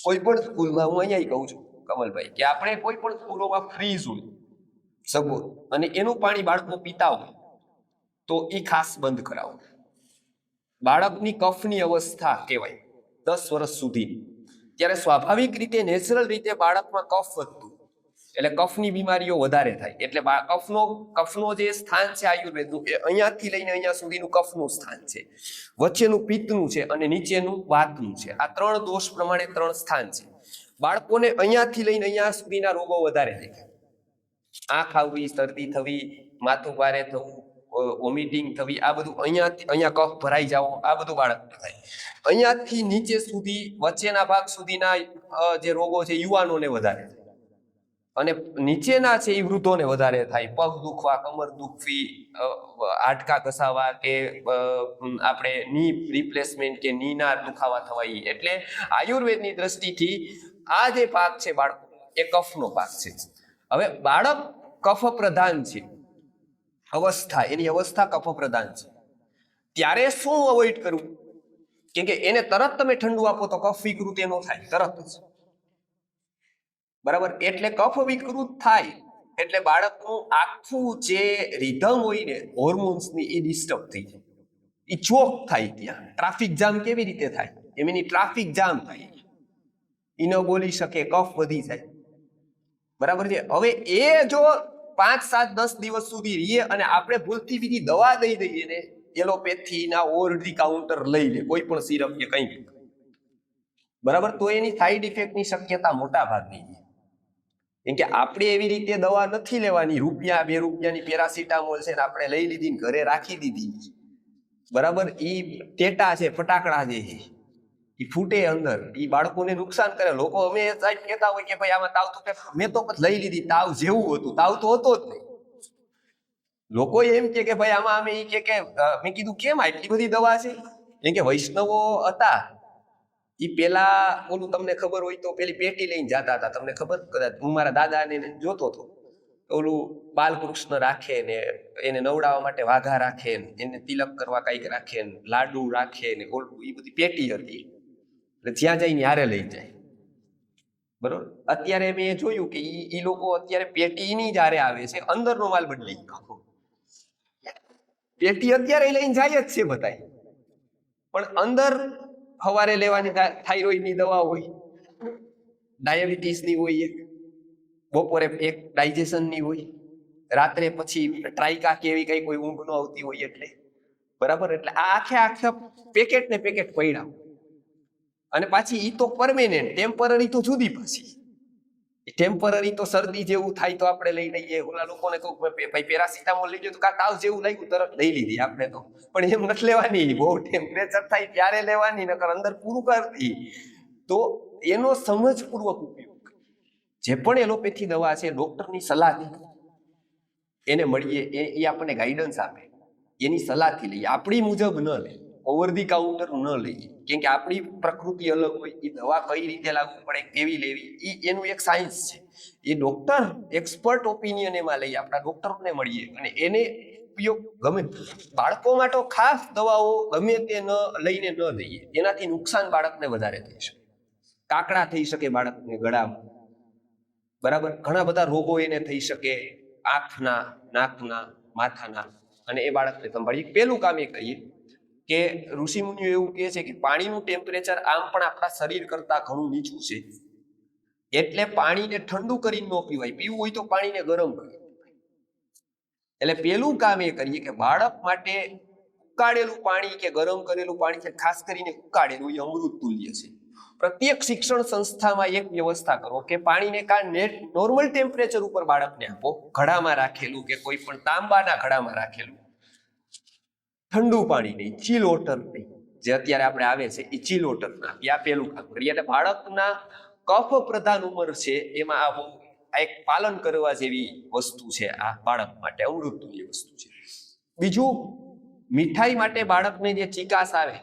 કોઈ પણ સ્કૂલમાં, હું અહીંયા કહું છું કમલભાઈ, કે આપણે કોઈ પણ સ્કૂલોમાં ફ્રીઝ હોય સગવડ અને એનું પાણી બાળકો પીતા હોય તો એ ખાસ બંધ કરાવો. બાળકની કફની અવસ્થા કહેવાય 10 વર્ષ સુધી, ત્યારે સ્વાભાવિક રીતે નેચરલ રીતે બાળકમાં કફ વધતું, એટલે કફની બીમારીઓ વધારે થાય. એટલે કફનો જે સ્થાન છે આયુર્વેદનું, એ અહીંયાથી લઈને અહીંયા સુધીનું કફનું સ્થાન છે, વચ્ચેનું પિત્તનું છે અને નીચેનું વાતનું છે. આ 3 દોષ પ્રમાણે 3 સ્થાન છે. બાળકોને અહીંયાથી લઈને અહીંયા સુધીના રોગો વધારે થાય. આંખ આવવી, શરદી થવી, માથું ભારે થવું, વોમિટિંગ થવી, આ બધું અહીંયા કફ ભરાઈ જાવો, આ બધું બાળકને થાય. અહીંયાથી નીચે સુધી, વચ્ચેના ભાગ સુધીના જે રોગો છે યુવાનોને વધારે થાય અને નીચેના છે એ વૃદ્ધોને વધારે થાય. પગ દુખવા, કમર દુખવી, હાડકા ઘસાવા કે આપણે ની રિપ્લેસમેન્ટ કે નીના દુખાવા થવા. એટલે આયુર્વેદની દ્રષ્ટિથી આ જે ભાગ છે બાળકો, એ કફનો ભાગ છે. હવે બાળક કફ પ્રધાન છે, અવસ્થા, એની અવસ્થા કફ પ્રધાન છે, ત્યારે શું અવોઇડ કરવું? કેમ કે એને તરત તમે ઠંડુ આપો તો કફ વિકૃત એનો થાય તરત જ, બરાબર? એટલે કફ વિકૃત થાય એટલે બાળકનું આખું જે રિધમ હોય ને હોર્મોન્સની, એ ડિસ્ટર્બ થઈ જાય, એ ચોક થાય. ત્યાં ટ્રાફિક જામ કેવી રીતે થાય એમ એની ટ્રાફિક જામ થાય, એ ન બોલી શકે, કફ વધી જાય, બરાબર છે? હવે એ જો 5, 7, 10 દિવસ સુધી રહીએ અને આપણે ભૂલથી બીજી દવા દઈ દઈએ ને, એલોપેથી ના ઓવર ધી કાઉન્ટર લઈ લે કોઈ પણ સિરપ કે કંઈ, બરાબર, તો એની સાઈડ ઇફેક્ટની શક્યતા મોટા ભાગની છે. કેમ કે આપણે એવી રીતે દવા નથી લેવાની. રૂપિયા 2 રૂપિયાની પેરાસિટામોલ છે ને આપણે લઈ લીધી, ઘરે રાખી દીધી, બરાબર? એ ટેટા છે, ફટાકડા જે છે, એ ફૂટે અંદર, એ બાળકોને નુકસાન કરે. લોકો અમે સાહેબ કહેતા હોય કે ભાઈ આમાં તાવ તો, મેં તો લઈ લીધી, તાવ જેવું હતું, તાવ તો હતો જ નહીં. લોકો એમ કે ભાઈ આમાં અમે કે મેં કીધું કેમ આટલી બધી દવા છે? કેમ કે વૈષ્ણવો હતા એ પેલા, ઓલું તમને ખબર હોય તો પેલી પેટી લઈને જતા હતા, તમને ખબર? કદાચ હું મારા દાદાને જોતો હતો, ઓલું બાલકૃષ્ણ રાખે ને એને નવડાવવા માટે વાઘા રાખે ને એને તિલક કરવા કંઈક રાખે ને લાડુ રાખે ને ઓલું, એ બધી પેટી હતી. એટલે જ્યાં જઈને હારે લઈ જાય, બરોબર? અત્યારે મેં જોયું કે ઈ લોકો અત્યારે પેટીની જ હારે આવે છે, અંદરનો માલ બદલી ગયો. પેટી અત્યારે લઈને જાય જ છે બધા, પણ અંદર સવારે લેવાની થાઇરોઇડની દવા હોય, ડાયાબિટીસની હોય, બપોરે એક ડાયજેશનની હોય, રાત્રે પછી ટ્રાઇકા કે એવી કઈ કોઈ ઊંઘ ન આવતી હોય, એટલે બરાબર. એટલે આ આખા પેકેટ ને પેકેટ પડ્યા. અને પાછી ઈ તો પરમેનન્ટ, ટેમ્પરરી તો જુદી. પાછી ટેમ્પરરી તો શરદી જેવું થાય તો આપણે લઈ લઈએ. ઓલા લોકોને કહું ભાઈ પેરાસિટામોલ લઈ લો, તો કા તાવ જેવું લાગ્યું તરત લઈ લીધી આપણે તો, પણ એમ નથી લેવાની. બહુ ટેમ્પરેચર થાય ત્યારે લેવાની, નકર અંદર પૂરું કરતી. તો એનો સમજપૂર્વક ઉપયોગ, જે પણ એલોપેથી દવા છે ડોક્ટરની સલાહથી એને મળીએ, એ આપણને ગાઈડન્સ આપે, એની સલાહથી લઈએ, આપણી મુજબ ન લે, ઓવર ધી કાઉન્ટર ન લઈએ. કેમ કે આપણી પ્રકૃતિ અલગ હોય, એ દવા કઈ રીતે લાગુ પડે, કેવી લેવી, એનું એક સાયન્સ છે. એ ડોક્ટર એક્સપર્ટ ઓપિનિયન એમાં લઈએ, આપણા ડોક્ટરને મળીએ અને એને ઉપયોગ ગમે. બાળકો માટે ખાસ દવાઓ ગમે તે લઈને ન દઈએ, એનાથી નુકસાન બાળકને વધારે થઈ શકે. કાકડા થઈ શકે બાળકને ગળામાં, બરાબર? ઘણા બધા રોગો એને થઈ શકે, આંખના, નાકના, માથાના, અને એ બાળકને સંભાળીએ. પેલું કામ એ કહીએ કે ઋષિ મુનિઓ એવું કહે છે કે પાણીનું ટેમ્પરેચર આમ પણ આપણા શરીર કરતા ઘણું નીચું છે, એટલે પાણીને ઠંડુ કરીને ન પીવાય, પીવું હોય તો પાણીને ગરમ કરી. એટલે પેલું કામ એ કરીએ કે બાળક માટે ઉકાળેલું પાણી કે ગરમ કરેલું પાણી છે, ખાસ કરીને ઉકાળેલું, એ અમૃત તુલ્ય છે. પ્રત્યેક શિક્ષણ સંસ્થામાં એક વ્યવસ્થા કરો કે પાણીને નોર્મલ ટેમ્પરેચર ઉપર બાળકને આપો, ઘડામાં રાખેલું કે કોઈ પણ તાંબાના ઘડામાં રાખેલું, ઠંડુ પાણી નહીં, ચીલ વોટર નહીં, જે અત્યારે આપણે આવે છે એ ચીલ વોટર ના. આ પેલું કામ કરીએ. એટલે બાળકના કફ પ્રધાન ઉંમર છે એમાં આ એક પાલન કરવા જેવી વસ્તુ છે, આ બાળક માટે અમૃત તુલ્ય વસ્તુ છે. બીજું મીઠાઈ માટે બાળકને જે ચિકાસ આવે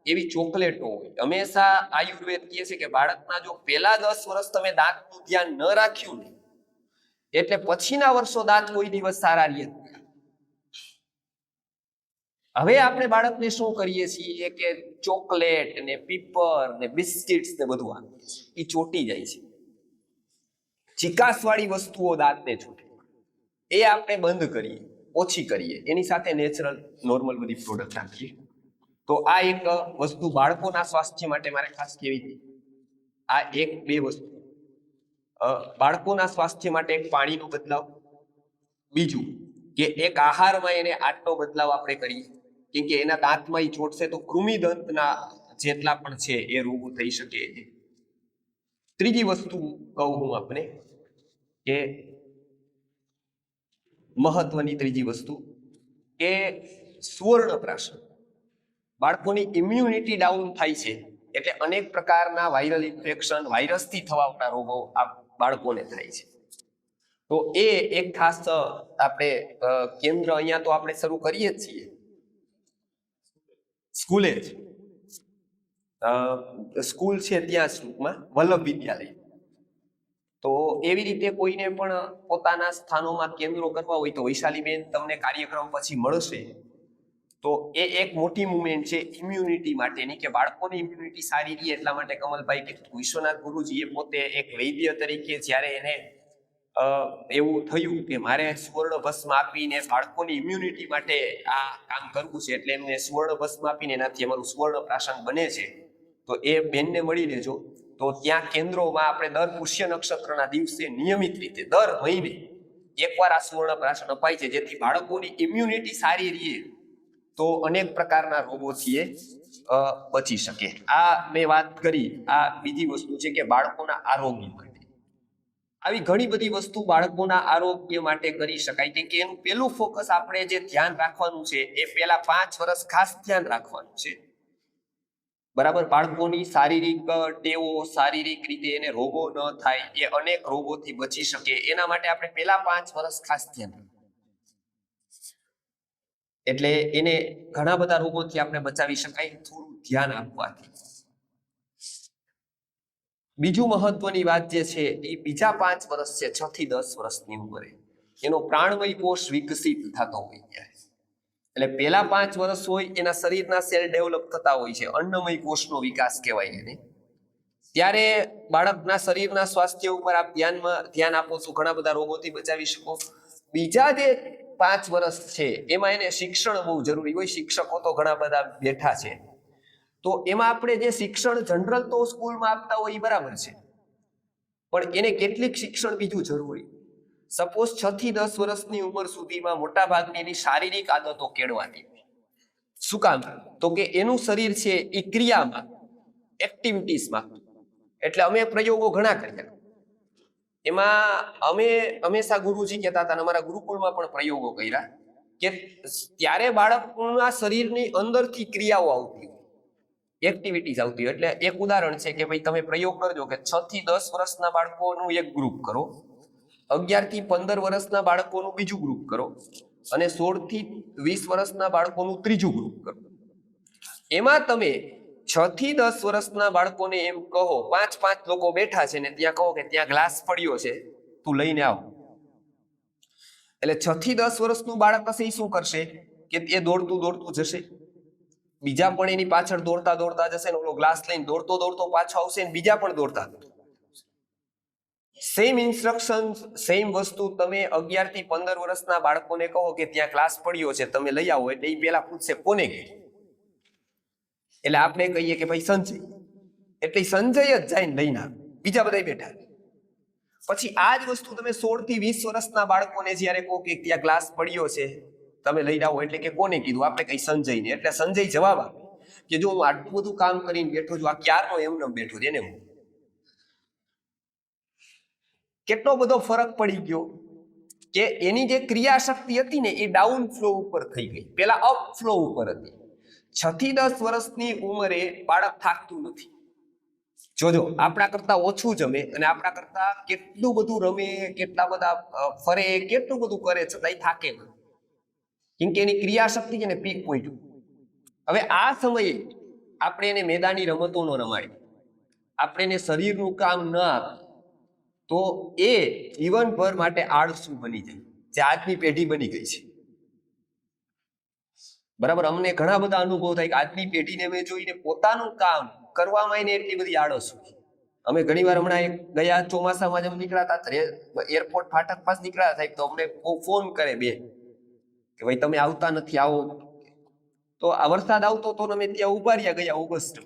એવી ચોકલેટો હોય. હંમેશા આયુર્વેદ કહે છે કે બાળકના જો પહેલા 10 વર્ષ તમે દાંતનું ધ્યાન ન રાખ્યું ને એટલે પછીના વર્ષો દાંત કોઈ દિવસ સારા રહે. હવે આપણે બાળકને શું કરીએ છીએ કે ચોકલેટ ને પીપર ને બિસ્કિટ્સ ને બધું આપીએ છીએ. એ ચોટી જાય છે. ચિકાસ વાળી વસ્તુઓ દાંતને છૂટે એ આપણે બંધ કરીએ, ઓછી કરીએ. એની સાથે નેચરલ નોર્મલ બધી પ્રોડક્ટ આપીએ. તો આ એક વસ્તુ બાળકોના સ્વાસ્થ્ય માટે મારે ખાસ કહેવી હતી. આ એક બે વસ્તુ બાળકોના સ્વાસ્થ્ય માટે એક પાણીનો બદલાવ, બીજું કે એક આહારમાં એને આટલો બદલાવ આપણે કરીએ કેમ કે એના દાંતમાં એ ચોટશે તો કૃમિદંતના જેટલા પણ છે એ રોગો થઈ શકે છે. ત્રીજી વસ્તુ કહું હું આપણે કે મહત્વની ત્રીજી વસ્તુ કે સુવર્ણપ્રાશન. બાળકોની ઇમ્યુનિટી ડાઉન થાય છે એટલે અનેક પ્રકારના વાયરલ ઇન્ફેક્શન, વાયરસથી થવાના રોગો આ બાળકોને થાય છે. તો એ એક ખાસ આપણે કેન્દ્ર અહીંયા તો આપણે શરૂ કરીએ જ છીએ સ્કૂલે જ. સ્કૂલ છે ત્યાં ટૂંકમાં વલ્લભ વિદ્યાલય. તો એવી રીતે કોઈને પણ પોતાના સ્થાનોમાં કેન્દ્રો કરવા હોય તો વૈશાલીબેન તમને કાર્યક્રમ પછી મળશે. તો એ એક મોટી મુવમેન્ટ છે ઇમ્યુનિટી માટેની કે બાળકોની ઇમ્યુનિટી સારી રહે એટલા માટે કમલભાઈ કીધું. વિશ્વનાથ ગુરુજીએ પોતે એક વૈદ્ય તરીકે જ્યારે એને એવું થયું કે મારે સુવર્ણ ભસ્મ આપીને બાળકોની ઇમ્યુનિટી માટે આ કામ કરવું છે એટલે એમને સુવર્ણ ભસ્મ આપીને એનાથી અમારું સુવર્ણ પ્રાશન બને છે. તો એ બેનને મળી લેજો. તો ત્યાં કેન્દ્રોમાં આપણે દર પુષ્ય નક્ષત્રના દિવસે નિયમિત રીતે દર મહિને એકવાર આ સુવર્ણ પ્રાશન અપાય છે જેથી બાળકોની ઇમ્યુનિટી સારી રહે તો અનેક પ્રકારના રોગોથી એ બચી શકે. આ મેં વાત કરી. આ બીજી વસ્તુ છે કે બાળકોના આરોગ્ય માટે આવી ઘણી બધી વસ્તુ બાળકોના આરોગ્ય માટે કરી શકાય કેમ કે એનું પેલું ફોકસ આપણે જે ધ્યાન રાખવાનું છે એ પેલા 5 વર્ષ ખાસ ધ્યાન રાખવાનું છે. બરાબર. બાળકોની શારીરિક ટેવો, શારીરિક રીતે એને રોગો ન થાય, એ અનેક રોગોથી બચી શકે એના માટે આપણે પેલા 5 વર્ષ ખાસ ધ્યાન રાખવું. એટલે એને ઘણા બધા રોગોથી આપણે બચાવી શકાય થોડું ધ્યાન આપવાથી. બીજું મહત્વની વાત જે છે એ બીજા 5 વર્ષ છે 6 થી 10 વર્ષની ઉંમરે એનો પ્રાણમય કોષ વિકસિત થતો હોય છે. એટલે પેલા 5 વર્ષ હોય એના શરીરના સેલ ડેવલપ થતા હોય છે, અન્નમય કોષનો વિકાસ કહેવાય એને. ત્યારે બાળકના શરીરના સ્વાસ્થ્ય ઉપર આપ ધ્યાન આપો તો ઘણા બધા રોગોથી બચાવી શકો. બીજા જે 5 વર્ષ છે એમાં એને શિક્ષણ બહુ જરૂરી હોય. શિક્ષકો તો ઘણા બધા બેઠા છે તો એમાં આપણે જે શિક્ષણ જનરલ તો સ્કૂલમાં આપતા હોય એ બરાબર છે પણ એને કેટલીક શિક્ષણ બીજું જરૂરી. સપોઝ 6 થી 10 વર્ષની ઉંમર સુધીમાં મોટા ભાગની એની શારીરિક આદતો કેળવાની. શું કામ? તો કે એનું શરીર છે એ ક્રિયામાં, એક્ટિવિટીઝમાં. એટલે અમે પ્રયોગો ઘણા કર્યા. એમાં અમે હંમેશા ગુરુજી કહેતા હતા, અમારા ગુરુકુળમાં પણ પ્રયોગો કર્યા કે ત્યારે બાળકના શરીરની અંદરથી ક્રિયાઓ આવતી હોય, એક્ટિવિટીઝ આવતી હોય. એટલે એક ઉદાહરણ છે કે ભાઈ તમે પ્રયોગ કરજો કે 6 થી 10 વર્ષના બાળકોનું એક ગ્રુપ કરો, 11 થી 15 વર્ષના બાળકોનું બીજું ગ્રુપ કરો અને 16 થી 20 વર્ષના બાળકોનું ત્રીજું ગ્રુપ કરો. એમાં તમે 6 થી 10 વર્ષના બાળકોને એમ કહો, 5 લોકો બેઠા છે ને ત્યાં કહો કે ત્યાં ગ્લાસ પડ્યો છે તું લઈને આવ. એટલે 6 થી 10 વર્ષનું બાળક હશે એ શું કરશે કે એ દોડતું જશે, બીજા પણ એની પાછળ દોડતા જશે ને ઓલો ગ્લાસ લઈને દોડતો પાછો આવશે ને બીજા પણ દોડતા. સેમ ઇન્સ્ટ્રક્શન, સેમ વસ્તુ તમે 11 થી 15 વર્ષના બાળકોને કહો કે ત્યાં ગ્લાસ પડ્યો છે તમે લઈ આવો એટલે એ પેલા પૂછશે કોને કહ્યું. એટલે આપણે કહીએ કે ભાઈ સંજય, એટલે સંજય જ જાય લઈને આવે, બીજા બધા બેઠા. પછી આ જ વસ્તુ તમે 16 થી 20 વર્ષના બાળકોને જયારે કહો કે ત્યાં ગ્લાસ પડ્યો છે તમે લઈ આવો એટલે કે કોને કીધું? આપણે કઈ સંજયને. એટલે સંજય જવાબ આપે કે જો હું આટલું બધું કામ કરીને બેઠો છું, આ ક્યારનો એમને બેઠો છે એને હું. કેટલો બધો ફરક પડી ગયો કે એની જે ક્રિયાશક્તિ હતી ને એ ડાઉન ફ્લો ઉપર થઈ ગઈ, પેલા અપ ફ્લો ઉપર હતી. 6 થી 10 વર્ષની ઉંમરે બાળક થાકતું નથી. જોજો આપણા કરતા ઓછું જમે અને આપણા કરતા કેટલું બધું રમે, કેટલા બધા ફરે, કેટલું બધું કરે છતાંય થાકે નહીં. કેમ કે એની ક્રિયાશક્તિ છે ને પીક પોઈન્ટ. હવે આ સમયે આપણે એને મેદાની રમતો ન રમાડી, આપણે એને શરીરનું કામ ન આપે, તો એ જીવનભર માટે આળસુ બની જાય, જે આજની પેઢી બની ગઈ છે. બરાબર, અમને ઘણા બધા અનુભવ થાય કે આજની પેઢીને મેં જોઈને પોતાનું કામ કરવામાં એને એટલી બધી આળસ હોય. અમે ઘણી વાર હમણાં ગયા ચોમાસામાં જેમ નીકળ્યા એરપોર્ટ ફાટક પાસ નીકળ્યા થાય તો અમને ફોન કરે બે કે ભાઈ તમે આવતા નથી, આવો. તો આ વરસાદ આવતો તો અમે ત્યાં ઉભા રહ્યા ગયા ઓગસ્ટ,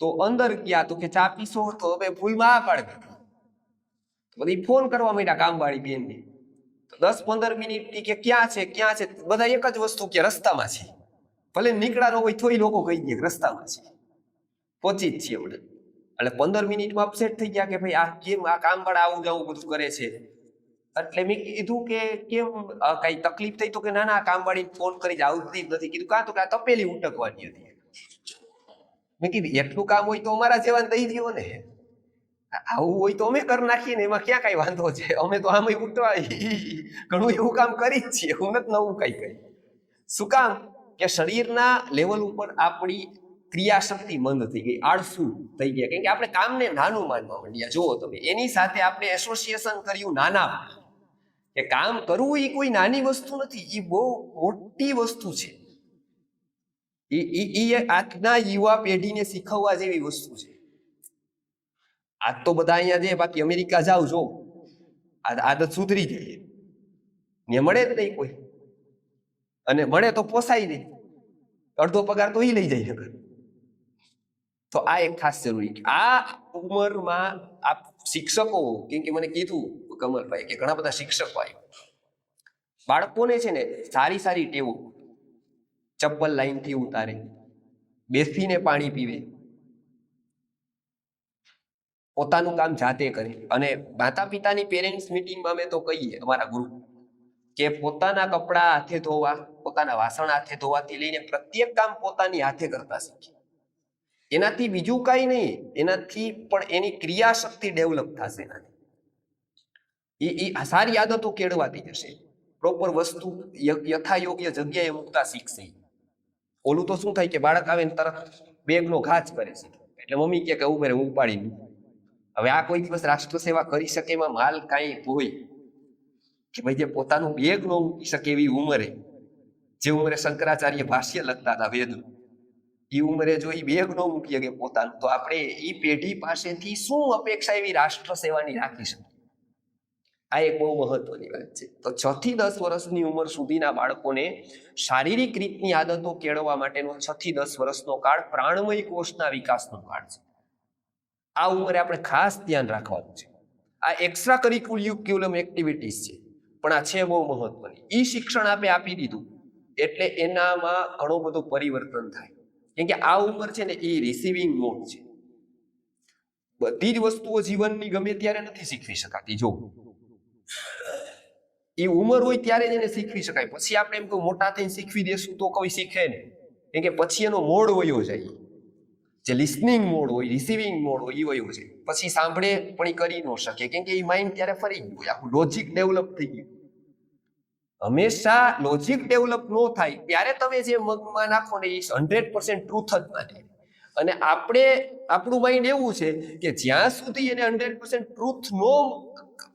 તો અંદર ગયા તો કે ચા પીશો, તો અમે ભૂલમાં આ પાડી બધી ફોન કરવા માંડ્યા કામવાળી બેનને. 10-15 મિનિટ કે ક્યાં છે ક્યાં છે, બધા એક જ વસ્તુ કે રસ્તામાં છે. ભલે નીકળ્યા હોય તોય લોકો કહી દે રસ્તામાં છે, પહોંચી જ છીએ હમણાં. એટલે 15 મિનિટમાં અપસેટ થઈ ગયા કે ભાઈ આ કેમ આ કામવાળા આવું જવું બધું કરે છે. એટલે મેં કીધું કે કેમ કઈ તકલીફ થઈ, તો કે ના ના કામવાળીને ફોન કરી આવતી જ નથી. કીધું કાં તો કે આ તપેલી ઉટકવાની હતી. મેં કીધું એટલું કામ હોય તો અમારા જેવાને દઈ દો ને, આવું હોય તો અમે કરી નાખીએ ને, એમાં ક્યાં કઈ વાંધો છે. અમે તો આમ ઉઠવા ઘણું એવું કામ કરી જ છીએ, હું નથી નવું કઈ કરી. શું કામ કે શરીરના લેવલ ઉપર આપણી ક્રિયાશક્તિ મંદ થઈ ગઈ, આળસુ થઈ ગયા, કેમ કે આપણે કામને નાનું માનવા માંડ્યા. જુઓ તમે, એની સાથે આપણે એસોસિએશન કર્યું નાના, કે કામ કરવું એ કોઈ નાની વસ્તુ નથી, એ બહુ મોટી વસ્તુ છે. એ આજના યુવા પેઢીને શીખવવા જેવી વસ્તુ છે. આજ તો બધા અહીંયા છે, બાકી અમેરિકા જાવ જો આદત સુધરી જાય ને, મળે જ નહીં કોઈ, અને મળે તો પોસાય નહીં, અડધો પગાર તો એ લઈ જાય છે. તો આ એક ખાસ જરૂરી, આ ઉંમરમાં આ શિક્ષકો, કેમ કે મને કીધું કમલભાઈ કે ઘણા બધા શિક્ષકો આવ્યા, બાળકોને છે ને સારી સારી ટેવો, ચપ્પલ લાઈનથી ઉતારે, બેસીને પાણી પીવે, પોતાનું કામ જાતે કરે. અને માતા પિતાની પેરેન્ટ્સ મિટિંગમાં અમે તો કહીએ અમારા ગ્રુપ કે પોતાના કપડા હાથે ધોવા, પોતાના વાસણ હાથે ધોવાથી લઈને પ્રત્યેક કામ પોતાની હાથે કરતા શીખે. એનાથી બીજું કઈ નહીં, એનાથી પણ એની ક્રિયાશક્તિ ડેવલપ થશે. એ સારી આદતો કેળવાતી જશે, પ્રોપર વસ્તુ યથાયોગ્ય જગ્યાએ મૂકતા શીખશે. ઓલું તો શું થાય કે બાળક આવે ને તરત બેગનો ઘા જ કરે છે, એટલે મમ્મી કે ઉભરે હું ઉપાડી. હવે આ કોઈ દિવસ રાષ્ટ્ર સેવા કરી શકે એમાં માલ કાંઈ હોય કે ભાઈ જે પોતાનું બેગ ન મૂકી શકે એવી ઉંમરે, જે ઉંમરે શંકરાચાર્ય ભાષ્ય લખતા હતા વેદનું, એ ઉંમરે જો એ બેગ ન મૂકી શકે પોતાનું, તો આપણે એ પેઢી પાસેથી શું અપેક્ષા એવી રાષ્ટ્ર સેવાની રાખી શકીએ. આ એક બહુ મહત્વની વાત છે. તો 6 થી 10 વર્ષની ઉંમર સુધીના બાળકોને શારીરિક રીતની આદતો કેળવવા માટેનો 6 થી 10 વર્ષનો કાળ પ્રાણમય કોષના વિકાસનો કાળ છે. આ ઉંમરે આપણે ખાસ ધ્યાન રાખવાનું છે. આ એક્સ્ટ્રા કરિક્યુલમ એક્ટિવિટીઝ છે, પણ આ છે બહુ મહત્વની. ઈ શિક્ષણ આપણે આપી દીધું એટલે એનામાં ઘણું બધું પરિવર્તન થાય, કેમ કે આ ઉંમર છે ને એ રિસીવિંગ મોડ છે. બધી જ વસ્તુઓ જીવનની ગમે ત્યારે નથી શીખવી શકાતી. જો એ ઉંમર હોય ત્યારે જ એને શીખવી શકાય. પછી આપણે એમ કોઈ મોટા થઈને શીખવી દેશું તો કોઈ શીખે ને, કેમ કે પછી એનો મોડ વયો જાય. જે લિસનિંગ મોડ હોય, રિસીવિંગ મોડ હોય, એ વયો જાય. પછી સાંભળે પણ એ કરી ન શકે, કેમ કે એ માઇન્ડ ત્યારે ફરી ગયું હોય, આખું લોજિક ડેવલપ થઈ ગયું. હંમેશા લોજિક ડેવલપ ન થાય ત્યારે તમે જે મગમાં નાખો ને એ 100% ટ્રુથ જ માને. અને આપણું માઇન્ડ એવું છે કે જ્યાં સુધી એને 100% ટ્રુથ નો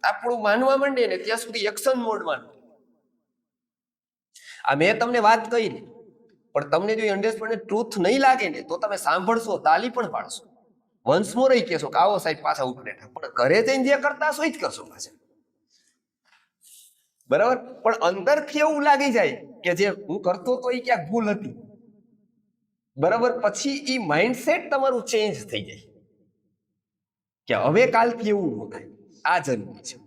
આપણું માનવા માંડે ને ત્યાં સુધી એક્શન મોડમાં. આ મેં તમને વાત કહી, પણ તમને જો 100% ટ્રુથ નહીં લાગે ને તો તમે સાંભળશો, તાલી પણ પાડશો, વન્સ મોર એ કહેશો કે આવો સાહેબ પાછા ઉપરેઠા, પણ ઘરે જઈને જે કરતા હશો એ જ કરશો પાછા. બરાબર, પણ અંદરથી એવું લાગી જાય કે જે હું કરતો તો એ ક્યાંક ભૂલ હતી. બરાબર, પછી એ માઇન્ડસેટ તમારું ચેન્જ થઈ જાય કે હવે કાલથી એવું ન થાય. આ જરૂરી છે.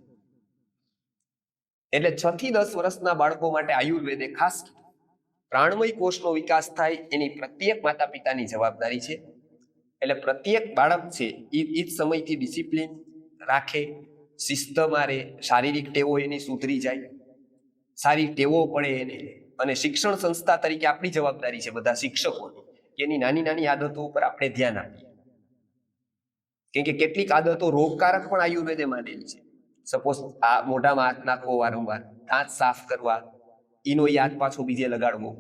એટલે 6 થી 10 વર્ષના બાળકો માટે આયુર્વેદે ખાસ પ્રાણમય કોષનો વિકાસ થાય એની પ્રત્યેક માતા પિતાની જવાબદારી છે. એટલે પ્રત્યેક બાળક છે એ જ સમયથી ડિસિપ્લિન રાખે, શિસ્ત મારે, શારીરિક ટેવો એની સુધરી જાય, સારી ટેવો પડે એને. અને શિક્ષણ સંસ્થા તરીકે આપણી જવાબદારી છે બધા શિક્ષકોની, એની નાની નાની આદતો ઉપર આપણે ધ્યાન આપીએ. કેમ કે કેટલીક આદતો રોગકારક પણ આયુર્વેદે માનેલી છે. સપોઝ આ મોઢામાં હાથ નાખવો વારંવાર, દાંત સાફ કરવા, ઈનો યાદ પાછો બીજે લગાડવો,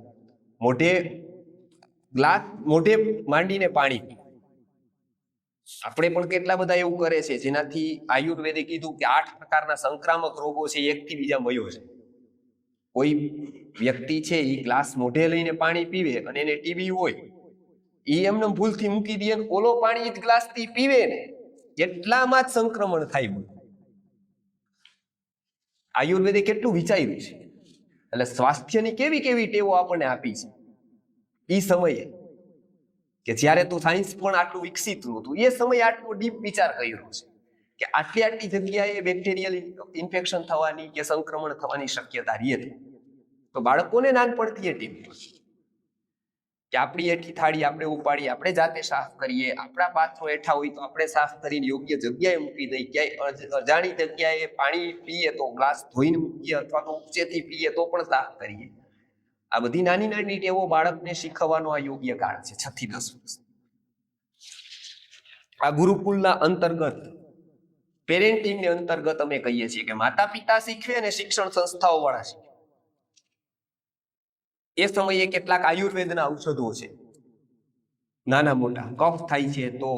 ગ્લાસ મોઢે માંડીને પાણી. આપણે પણ કેટલા બધા એવું કરે છે, જેનાથી આયુર્વેદે કીધું કે 8 પ્રકારના સંક્રામક રોગો છે એકથી બીજા મયો છે. કોઈ વ્યક્તિ છે એ ગ્લાસ મોઢે લઈને પાણી પીવે અને એને ટીબી હોય, એ એમને ભૂલથી મૂકી દે, ઓલો પાણી જ ગ્લાસ થી પીવે ને એટલામાં જ સંક્રમણ થાય. આયુર્વેદે કેટલું વિચાર્યું છે. એટલે સ્વાસ્થ્યની કેવી કેવી ટેવો આપણને આપી છે એ સમયે, કે જ્યારે તો સાયન્સ પણ આટલું વિકસિત નહોતું, એ સમયે આટલો ડીપ વિચાર કર્યો છે કે આટલી જગ્યાએ બેક્ટેરિયલ ઇન્ફેક્શન થવાની કે સંક્રમણ થવાની શક્યતા રહી હતી. તો બાળકોને નાનપણથી એ ટીપ કે આપણી એઠી થાળી આપણે ઉપાડી આપણે જાતે સાફ કરીએ, આપણા પાત્રો એઠા હોય તો આપણે સાફ કરીને યોગ્ય જગ્યાએ મૂકી દઈએ, ક્યાંય અજાણી જગ્યાએ પાણી પીએ તો ગ્લાસ ધોઈને મૂકીએ, અથવા તો ઊંચેથી પીએ તો પણ સાફ કરીએ. આ બધી નાની નાની ટેવો બાળકને શીખવવાનો આ યોગ્ય કાળ છે, 6 થી 10 વર્ષ. આ ગુરુકુલના અંતર્ગત, પેરેન્ટિંગને અંતર્ગત અમે કહીએ છીએ કે માતા પિતા શીખવે અને શિક્ષણ સંસ્થાઓ વાળા શીખવે. એ સમયે કેટલાક આયુર્વેદના ઔષધો છે, નાના મોટા કફ થાય છે તો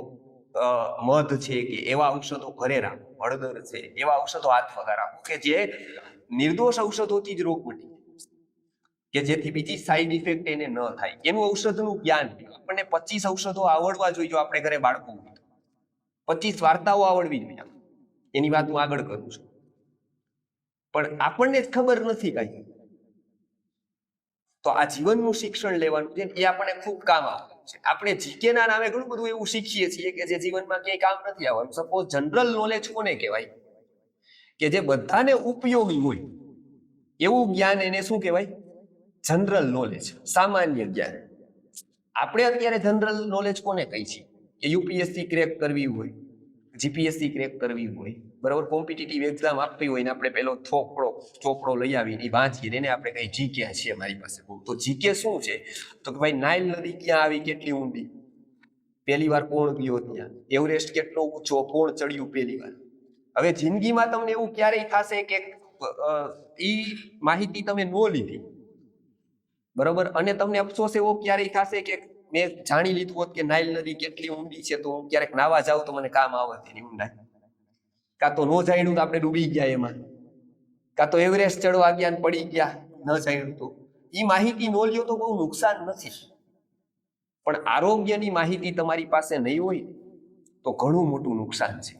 મધ છે કે એવા ઔષધો ઘરે રાખો, હળદર છે એવા ઔષધો હાથ વગર રાખો, કે જે નિર્દોષ ઔષધોથી જ રોગ મટી, કે જેથી બીજી સાઈડ ઇફેક્ટ એને ન થાય. એનું ઔષધનું જ્ઞાન, આપણને 25 ઔષધો આવડવા જોઈએ. આપણે ઘરે બાળકો 25 વાર્તાઓ આવડવી જોઈએ. એની વાત હું આગળ કરું છું, પણ આપણને જ ખબર નથી કઈ. તો આ જીવનનું શિક્ષણ લેવાનું છે, એ આપણને ખૂબ કામ આવે છે. આપણે જીકે ના નામે ઘણું બધું એવું શીખીએ છીએ કે જે જીવનમાં ક્યાંય કામ નથી આવવાનું. સપોઝ જનરલ નોલેજ કોને કહેવાય? કે જે બધાને ઉપયોગી હોય એવું જ્ઞાન, એને શું કહેવાય? જનરલ નોલેજ, સામાન્ય જ્ઞાન. આપણે અત્યારે જનરલ નોલેજ કોને કહી છીએ? કે યુપીએસસી ક્રેક કરવી હોય, જીપીએસસી ક્રેક કરવી હોય, બરાબર, કોમ્પિટિટિવ એક્ઝામ આપવી હોય ને આપણે પેલો ચોપડો લઈ આવીને વાંચીએ, એને આપણે કઈ જીકે છે મારી પાસે. તો જીકે શું છે? તો કે ભાઈ નાઇલ નદી ક્યાં આવી, કેટલી ઊંડી, પહેલી વાર કોણ ગયો ત્યાં, એવરેસ્ટ કેટલો ઊંચો, કોણ ચડ્યું પહેલી વાર. હવે જિંદગીમાં તમને એવું ક્યારેય થશે કે ઈ માહિતી તમે ન લીધી, બરોબર, અને તમને અફસોસ એવો ક્યારેય થશે કે મેં જાણી લીધું હોત કે નાઇલ નદી કેટલી ઊંડી છે તો હું ક્યારેક નાવા જાઉં તો મને કામ આવત એની ઊંડાઈ. કાં તો ન જાણ્યું તો આપણે ડૂબી ગયા એમાં, કાં તો એવરેસ્ટ ચડવા ગયા ને પડી ગયા, ન જાણ્યું તો. એ માહિતી ન લ્યો તો બહુ નુકસાન નથી, પણ આરોગ્યની માહિતી તમારી પાસે નહીં હોય તો ઘણું મોટું નુકસાન છે,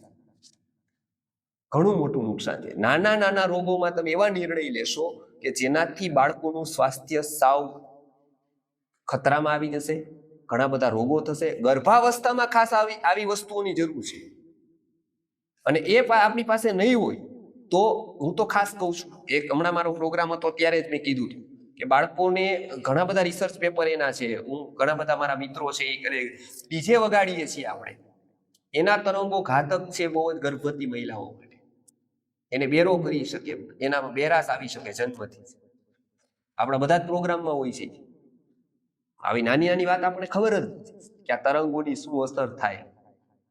ઘણું મોટું નુકસાન છે. નાના નાના રોગોમાં તમે એવા નિર્ણય લેશો કે જેનાથી બાળકોનું સ્વાસ્થ્ય સાવ ખતરામાં આવી જશે, ઘણા બધા રોગો થશે. ગર્ભાવસ્થામાં ખાસ આવી વસ્તુઓની જરૂર છે, અને એ આપણી પાસે નહીં હોય તો હું તો ખાસ કહું છું, એક હમણાં મારો પ્રોગ્રામ હતો ત્યારે જ મેં કીધું હતું કે બાળકોને ઘણા બધા રિસર્ચ પેપર એના છે, હું ઘણા બધા મારા મિત્રો છે એ કરે, ડીજે વગાડીએ છીએ આપણે, એના તરંગો ઘાતક છે બહુ જ ગર્ભવતી મહિલાઓ માટે. એને બેરો કરી શકે, એનામાં બેરાસ આવી શકે જન્મથી. આપણા બધા જ પ્રોગ્રામમાં હોય છે. આવી નાની નાની વાત આપણને ખબર જ નથી કે આ તરંગોની શું અસર થાય,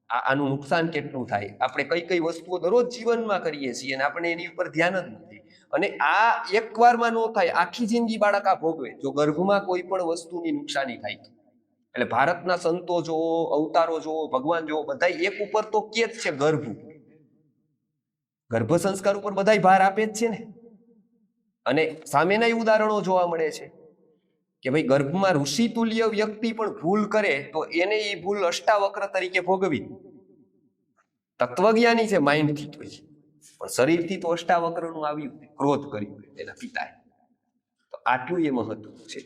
આનું નુકસાન કેટલું થાય. આપણે કઈ કઈ વસ્તુઓ દરરોજ જીવનમાં કરીએ છીએ અને આપણે એની ઉપર ધ્યાન જ નથી. અને આ એકવારમાં ન થાય, આખી જિંદગી બાળક આ ભોગવે જો ગર્ભમાં કોઈ પણ વસ્તુની નુકસાની થાય તો. એટલે ભારતના સંતો જોવો, અવતારો જોવો, ભગવાન જોવો, બધા એક ઉપર તો કે જ છે, ગર્ભ સંસ્કાર ઉપર બધા ભાર આપે જ છે ને. અને સામેના ઉદાહરણો જોવા મળે છે કે ભાઈ ગર્ભમાં ઋષિ તુલ્ય વ્યક્તિ પણ ભૂલ કરે તો એને એ ભૂલ અષ્ટાવક્ર તરીકે ભોગવી. તત્વજ્ઞાની છે માઇન્ડથી તો, પણ શરીરથી તો અષ્ટાવક્રનું આવ્યું, ક્રોધ કર્યું એના પિતાએ. તો આટલું એ મહત્વ છે.